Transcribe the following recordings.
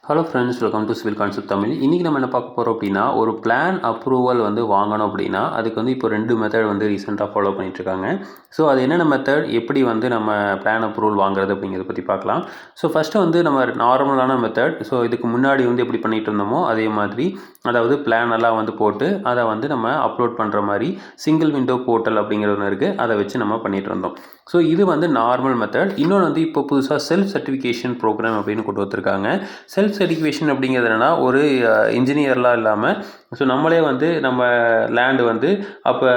Hello friends, welcome to civil concept Tamil. இன்றைக்கி நம்ம என்ன பார்க்க போகிறோம் அப்படின்னா, ஒரு பிளான் அப்ரூவல் வந்து வாங்கணும் அப்படின்னா அதுக்கு வந்து இப்போ 2 மெத்தட் வந்து ரீசெண்டாக ஃபாலோ பண்ணிகிட்ருக்காங்க. ஸோ அது என்னென்ன மெத்தட், எப்படி வந்து நம்ம பிளான் அப்ரூவல் வாங்குறது அப்படிங்கிறத பற்றி பார்க்கலாம். ஸோ ஃபஸ்ட்டு வந்து நம்ம நார்மலான மெத்தட். ஸோ இதுக்கு முன்னாடி வந்து எப்படி பண்ணிகிட்டு இருந்தோமோ அதே மாதிரி, அதாவது பிளான் எல்லாம் வந்து போட்டு அதை வந்து நம்ம அப்லோட் பண்ணுற மாதிரி சிங்கிள் விண்டோ போர்ட்டல் அப்படிங்கிற ஒன்று இருக்குது. அதை வச்சு நம்ம பண்ணிகிட்டு இருந்தோம். ஸோ இது வந்து நார்மல் மெத்தட். இன்னொன்று வந்து இப்போ புதுசாக செல்ஃப் சர்டிஃபிகேஷன் ப்ரோக்ராம் அப்படின்னு கொண்டு வந்துருக்காங்க. செல்ஃப் சர்டிஃபிகேஷன் அப்படிங்கிறது என்னென்னா, ஒரு இன்ஜினியர்லாம் இல்லாமல் ஸோ நம்மளே வந்து நம்ம லேண்டு வந்து அப்போ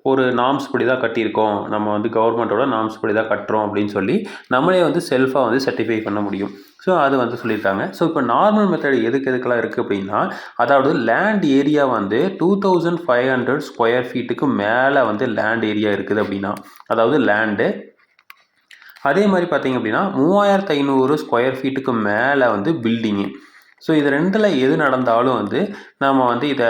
ஒரு நார்ம்ஸ் படி தான் கட்டியிருக்கோம், நம்ம வந்து கவர்மெண்ட்டோட நார்ம்ஸ் படி தான் கட்டுறோம் அப்படின்னு சொல்லி நம்மளே வந்து செல்ஃபாக வந்து சர்டிஃபை பண்ண முடியும். ஸோ அது வந்து சொல்லியிருக்காங்க. ஸோ இப்போ நார்மல் மெத்தட் எதுக்கெல்லாம் இருக்குது அப்படின்னா, அதாவது லேண்ட் ஏரியா வந்து 2500 ஸ்கொயர் ஃபீட்டுக்கு மேலே வந்து லேண்ட் ஏரியா இருக்குது அப்படின்னா, அதாவது லேண்டு. அதே மாதிரி பார்த்திங்க அப்படின்னா 3500 ஸ்கொயர் ஃபீட்டுக்கு மேலே வந்து பில்டிங்கு. ஸோ இது ரெண்டில் எது நடந்தாலும் வந்து நம்ம வந்து இதை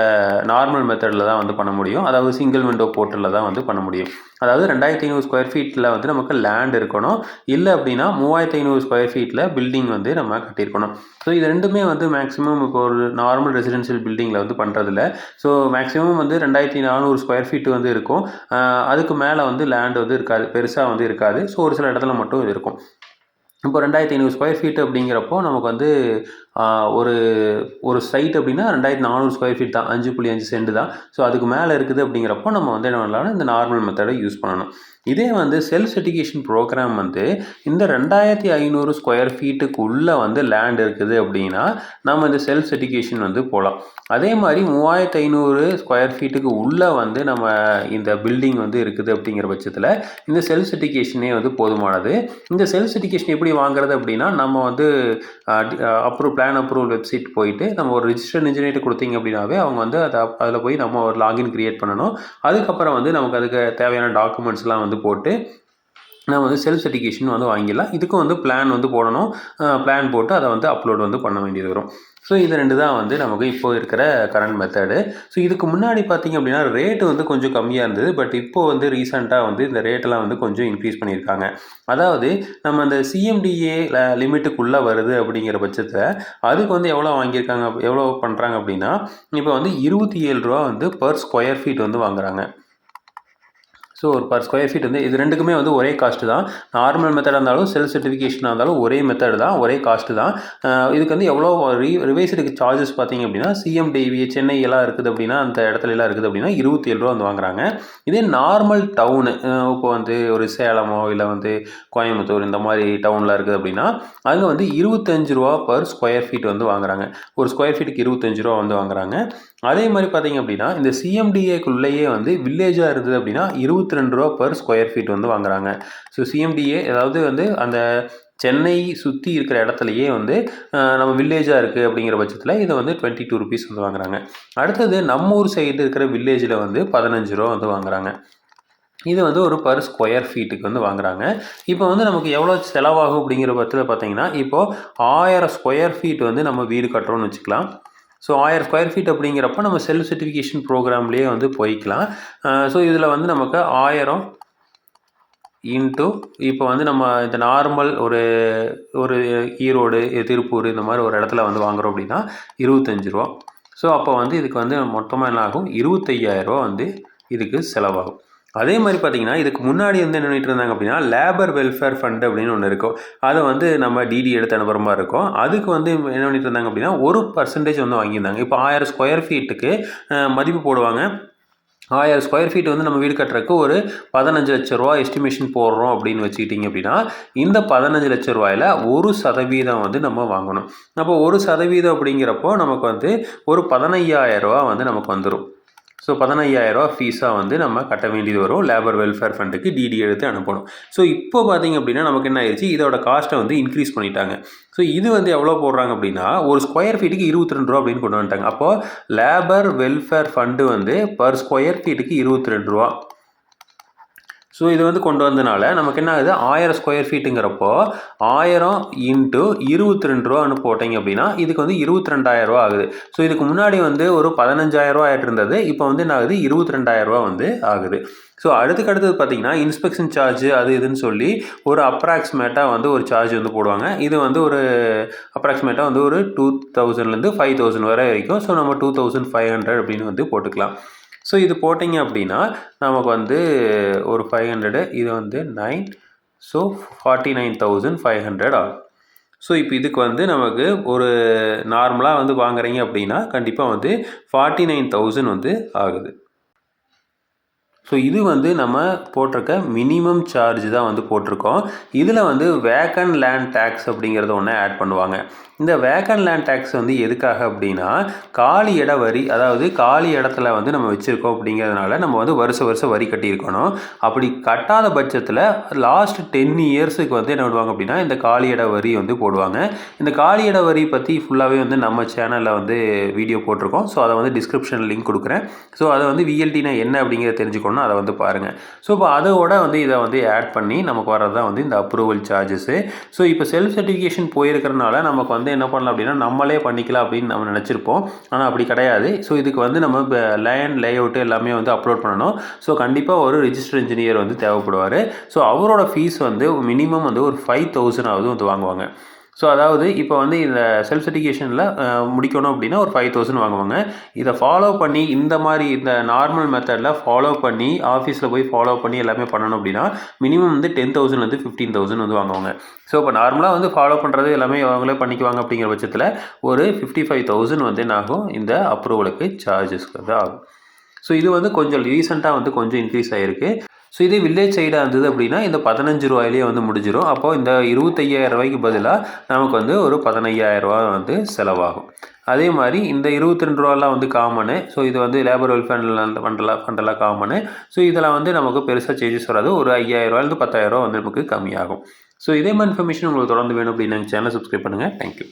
நார்மல் மெத்தடில் தான் வந்து பண்ண முடியும். அதாவது சிங்கிள் விண்டோ போர்ட்டலில் தான் வந்து பண்ண முடியும். அதாவது 2500 ஸ்கொயர் ஃபீட்டில் வந்து நமக்கு லேண்ட் இருக்கணும். இல்லை அப்படின்னா 3500 ஸ்கொயர் ஃபீட்டில் பில்டிங் வந்து நம்ம கட்டியிருக்கணும். ஸோ இது ரெண்டுமே வந்து மேக்ஸிமம் இப்போ ஒரு நார்மல் ரெசிடென்ஷியல் பில்டிங்கில் வந்து பண்ணுறதில்ல. ஸோ மேக்ஸிமம் வந்து 2400 ஸ்கொயர் ஃபீட்டு வந்து இருக்கும். அதுக்கு மேலே வந்து லேண்ட் வந்து இருக்காது, பெருசாக வந்து இருக்காது. ஸோ ஒரு சில இடத்துல மட்டும் இது இருக்கும். இப்போ 2500 ஸ்கொயர் ஃபீட் அப்படிங்கிறப்போ நமக்கு வந்து ஒரு ஒரு சைட் அப்படின்னா 2400 ஸ்கொயர் ஃபீட் தான், 5.5 சென்ட் தான். ஸோ அதுக்கு மேலே இருக்குது அப்படிங்கிறப்போ நம்ம வந்து என்ன பண்ணலாம்னா இந்த நார்மல் மெத்தடை யூஸ் பண்ணணும். இதே வந்து செல்ஃப் சர்டிஃபிகேஷன் ப்ரோக்ராம் வந்து இந்த 2500 ஸ்கொயர் ஃபீட்டுக்கு உள்ளே வந்து லேண்ட் இருக்குது அப்படின்னா நம்ம இந்த செல்ஃப் சர்டிஃபிகேஷன் வந்து போகலாம். அதே மாதிரி 3500 ஸ்கொயர் ஃபீட்டுக்கு உள்ளே வந்து நம்ம இந்த பில்டிங் வந்து இருக்குது அப்படிங்கிற பட்சத்தில் இந்த செல்ஃப் சர்டிஃபிகேஷனே வந்து போதுமானது. இந்த செல்ஃப் சர்டிஃபிகேஷன் எப்படி வாங்குறது அப்படின்னா, நம்ம வந்து பிளான் அப்ரூவல் வெப்சைட் போயிட்டு நம்ம ஒரு ரிஜிஸ்டர்ட் இன்ஜினியர் கொடுத்தீங்க அப்படின்னாவே அவங்க வந்து அதில் போய் நம்ம ஒரு லாகின் கிரியேட் பண்ணணும். அதுக்கப்புறம் வந்து நமக்கு அதுக்கு தேவையான டாக்குமெண்ட்ஸ்லாம் வந்து போட்டு நம்ம வந்து செல்ஃப் சர்டிஃபிகேஷன் வந்து வாங்கிடலாம். இதுக்கும் வந்து பிளான் வந்து போடணும். பிளான் போட்டு அதை வந்து அப்லோட் வந்து பண்ண வேண்டியது வரும். ஸோ இது 2 தான் வந்து நமக்கு இப்போ இருக்கிற கரண்ட் மெத்தடு. ஸோ இதுக்கு முன்னாடி பார்த்திங்க அப்படின்னா ரேட்டு வந்து கொஞ்சம் கம்மியாக இருந்தது. பட் இப்போது வந்து ரீசெண்டாக வந்து இந்த ரேட்டெல்லாம் வந்து கொஞ்சம் இன்க்ரீஸ் பண்ணியிருக்காங்க. அதாவது நம்ம அந்த சிஎம்டிஏ லிமிட்டுக்குள்ளே வருது அப்படிங்கிற பட்சத்தில் அதுக்கு வந்து எவ்வளோ வாங்கியிருக்காங்க, எவ்வளோ பண்ணுறாங்க அப்படின்னா, இப்போ வந்து ரூ. 27 வந்து பர் ஸ்கொயர் ஃபீட் வந்து வாங்குறாங்க. ஸோ ஒரு பர் ஸ்கொயர் ஃபீட் வந்து இது ரெண்டுக்குமே வந்து ஒரே காஸ்ட்டு தான். நார்மல் மெத்தடாக இருந்தாலும் செல்ஃப் சர்டிஃபிகேஷனாக இருந்தாலும் ஒரே மெத்தட் தான், ஒரே காஸ்ட்டு தான். இதுக்கு வந்து எவ்வளோ ரிவைஸ்டுக்கு சார்ஜஸ் பார்த்திங்க அப்படின்னா, சிஎம்டிவி சென்னை எல்லாம் இருக்குது அப்படின்னா, அந்த இடத்துலலாம் இருக்குது அப்படின்னா ரூ. 27 வந்து வாங்குறாங்க. இதே நார்மல் டவுனு, இப்போ வந்து ஒரு சேலமோ இல்லை வந்து கோயம்புத்தூர் இந்த மாதிரி டவுனில் இருக்குது அப்படின்னா அங்கே வந்து ரூ. 25 பர் ஸ்கொயர் ஃபீட் வந்து வாங்குறாங்க. ஒரு ஸ்கொயர் ஃபீட்டுக்கு ரூ. 25 வந்து வாங்குறாங்க. அதே மாதிரி பார்த்திங்க அப்படின்னா இந்த சிஎம்டிஏக்குள்ளேயே வந்து வில்லேஜாக இருந்தது அப்படின்னா ரூ. 22 பர் ஸ்கொயர் ஃபீட் வந்து வாங்குறாங்க. ஸோ சிஎம்டிஏ அதாவது வந்து அந்த சென்னை சுற்றி இருக்கிற இடத்துலையே வந்து நம்ம வில்லேஜாக இருக்குது அப்படிங்கிற பட்சத்தில் இதை வந்து ₹22 வந்து வாங்குறாங்க. அடுத்தது நம்ம ஊர் சைடு இருக்கிற வில்லேஜில் வந்து ₹15 வந்து வாங்குறாங்க. இது வந்து ஒரு பர் ஸ்கொயர் ஃபீட்டுக்கு வந்து வாங்குறாங்க. இப்போ வந்து நமக்கு எவ்வளோ செலவாகும் அப்படிங்கிற பட்சத்தில் பார்த்தீங்கன்னா, இப்போது 1000 ஸ்கொயர் ஃபீட் வந்து நம்ம வீடு கட்டுறோம்னு வச்சுக்கலாம். ஸோ 1000 ஸ்கொயர் ஃபீட் அப்படிங்கிறப்ப நம்ம செல்ஃப் சர்டிஃபிகேஷன் ப்ரோக்ராம்லேயே வந்து போய்க்கலாம். ஸோ இதில் வந்து நமக்கு 1000 இன்ட்டு இப்போ வந்து நம்ம இந்த நார்மல் ஒரு ஈரோடு, திருப்பூர் இந்த மாதிரி ஒரு இடத்துல வந்து வாங்குகிறோம் அப்படின்னா ரூ. 25. ஸோ அப்போ வந்து இதுக்கு வந்து மொத்தமாக என்ன ஆகும், ரூ. 25,000 வந்து இதுக்கு செலவாகும். அதே மாதிரி பார்த்திங்கன்னா இதுக்கு முன்னாடி வந்து என்ன பண்ணிட்டு இருந்தாங்க அப்படின்னா, லேபர் வெல்ஃபேர் ஃபண்ட் அப்படின்னு ஒன்று இருக்கும். அதை வந்து நம்ம டிடி எடுத்து அனுப்புகிற மாதிரி இருக்கும். அதுக்கு வந்து என்ன பண்ணிட்டு இருந்தாங்க அப்படின்னா 1% வந்து வாங்கியிருந்தாங்க. இப்போ 1000 ஸ்கொயர் ஃபீட்டுக்கு மதிப்பு போடுவாங்க. 1000 ஸ்கொயர் ஃபீட் வந்து நம்ம வீடு கட்டுறதுக்கு ஒரு ₹15,00,000 எஸ்டிமேஷன் போடுறோம் அப்படின்னு வச்சுக்கிட்டிங்க அப்படின்னா, இந்த ₹15,00,000 1% வந்து நம்ம வாங்கணும். அப்போ 1% அப்படிங்கிறப்போ நமக்கு வந்து ஒரு ₹15,000 வந்து நமக்கு வந்துடும். ஸோ ₹15,000 ஃபீஸாக வந்து நம்ம கட்ட வேண்டியது வரும். லேபர் வெல்ஃபேர் ஃபண்டுக்கு டிடி எடுத்து அனுப்பணும். ஸோ இப்போ பார்த்திங்க அப்படின்னா நமக்கு என்ன ஆயிடுச்சு, இதோட காஸ்ட்டை வந்து இன்க்ரீஸ் பண்ணிட்டாங்க. ஸோ இது வந்து எவ்வளோ போடுறாங்க அப்படின்னா, ஒரு ஸ்கொயர் ஃபீட்டுக்கு ₹22 அப்படின்னு கொண்டு வந்துட்டாங்க. அப்போது லேபர் வெல்ஃபேர் ஃபண்டு வந்து பர் ஸ்கொயர் ஃபீட்டுக்கு ₹22. ஸோ இது வந்து கொண்டு வந்தனால நமக்கு என்ன ஆகுது, 1000 ஸ்கொயர் ஃபீட்டுங்கிறப்போ 1000 இன்ட்டு 22 ரூபான்னு போட்டிங்க அப்படின்னா இதுக்கு வந்து 22,000 ரூபா ஆகுது. ஸோ இதுக்கு முன்னாடி வந்து ஒரு 15,000 ரூபா ஆகிட்டு இருந்தது, இப்போ வந்து என்ன ஆகுது, 22,000 ரூபா வந்து ஆகுது. ஸோ அடுத்தது பார்த்தீங்கன்னா இன்ஸ்பெக்ஷன் சார்ஜ் அது இதுன்னு சொல்லி ஒரு அப்ராக்சிமேட்டாக வந்து ஒரு சார்ஜ் வந்து போடுவாங்க. இது வந்து ஒரு அப்ராக்சிமேட்டாக வந்து ஒரு 2000லேருந்து 5000 வரைக்கும். ஸோ நம்ம 2500 அப்படின்னு வந்து போட்டுக்கலாம். ஸோ இது போட்டிங்க அப்படின்னா நமக்கு வந்து ஒரு 500, இது வந்து 9, ஸோ 49,500 ஆகும். ஸோ இப்போ இதுக்கு வந்து நமக்கு ஒரு நார்மலாக வந்து வாங்குறீங்க அப்படின்னா கண்டிப்பாக வந்து 49,000 வந்து ஆகுது. ஸோ இது வந்து நம்ம போட்டிருக்க மினிமம் சார்ஜ் தான் வந்து போட்டிருக்கோம். இதில் வந்து வேக்கன் லேண்ட் டேக்ஸ் அப்படிங்கிறத ஒன்று ஆட் பண்ணுவாங்க. இந்த வேக்கன் லேண்ட் டேக்ஸ் வந்து எதுக்காக அப்படின்னா காலி இட வரி, அதாவது காலி இடத்துல வந்து நம்ம வச்சுருக்கோம் அப்படிங்கிறதுனால நம்ம வந்து வருஷம் வரி கட்டியிருக்கணும். அப்படி கட்டாத பட்சத்தில் லாஸ்ட் 10 இயர்ஸுக்கு வந்து என்ன பண்ணுவாங்க அப்படின்னா இந்த காலி இட வரி வந்து போடுவாங்க. இந்த காலி இட வரி பற்றி ஃபுல்லாகவே வந்து நம்ம சேனலில் வந்து வீடியோ போட்டிருக்கோம். ஸோ அதை வந்து டிஸ்கிரிப்ஷனில் லிங்க் கொடுக்குறேன். ஸோ அதை வந்து விஎல்டினா என்ன அப்படிங்கிறத தெரிஞ்சுக்கணும், அதை வந்து பாருங்கள். ஸோ இப்போ அதோட வந்து இதை வந்து ஆட் பண்ணி நமக்கு வர்றது தான் வந்து இந்த அப்ரூவல் சார்ஜஸ்ஸு. ஸோ இப்போ செல்ஃப் சர்டிஃபிகேஷன் போயிருக்கிறனால நமக்கு வந்து என்ன பண்ணலாம் அப்படின்னா நம்மளே பண்ணிக்கலாம் அப்படின்னு நம்ம நினச்சிருப்போம். ஆனால் அப்படி கிடையாது. ஸோ இதுக்கு வந்து நம்ம லேண்ட் லேஅவுட்டு எல்லாமே வந்து அப்லோட் பண்ணணும். ஸோ கண்டிப்பாக ஒரு ரிஜிஸ்டர் இன்ஜினியர் வந்து தேவைப்படுவார். ஸோ அவரோட ஃபீஸ் வந்து மினிமம் வந்து ஒரு 5,000 வந்து வாங்குவாங்க. ஸோ அதாவது இப்போ வந்து இந்த செல்ஃப் சர்டிஃபிகேஷனில் முடிக்கணும் அப்படின்னா ஒரு 5,000 வாங்குவாங்க. இதை ஃபாலோ பண்ணி இந்த மாதிரி இந்த நார்மல் மெத்தடில் ஃபாலோ பண்ணி ஆஃபீஸில் போய் ஃபாலோ பண்ணி எல்லாமே பண்ணணும் அப்படின்னா மினிமம் வந்து 10,000 15,000 வந்து வாங்குவாங்க. ஸோ இப்போ நார்மலாக வந்து ஃபாலோ பண்ணுறது எல்லாமே அவங்களே பண்ணிக்குவாங்க அப்படிங்கிற பட்சத்தில் ஒரு 55,000 வந்து என்ன ஆகும், இந்த அப்ரூவலுக்கு சார்ஜஸ் வந்து ஆகும். ஸோ இது வந்து கொஞ்சம் ரீசெண்டாக வந்து கொஞ்சம் இன்க்ரீஸ் ஆகிருக்கு. ஸோ இதே வில்லேஜ் சைடாக இருந்தது அப்படின்னா இந்த 15 ரூபாயிலே வந்து முடிஞ்சிடும். அப்போது இந்த 25,000 ரூபாய்க்கு பதிலாக நமக்கு வந்து ஒரு 15,000 ரூபா வந்து செலவாகும். அதே மாதிரி இந்த 22 ரூபாலாம் வந்து காமனு. ஸோ இது வந்து லேபர் வெல்ஃபேர் ஃபண்டெல்லாம் காமனு. ஸோ இதில் வந்து நமக்கு பெருசாக சேஞ்சஸ் வராது. ஒரு 5,000 ரூபாயிலிருந்து 10,000 ரூபா வந்து நமக்கு கம்மியாகும். ஸோ இதே மாதிரி இன்ஃபர்மேஷன் உங்களுக்கு தொடர்ந்து வேணும் அப்படின்னு சேனலை சப்ஸ்கிரைப் பண்ணுங்கள். தேங்க்யூ.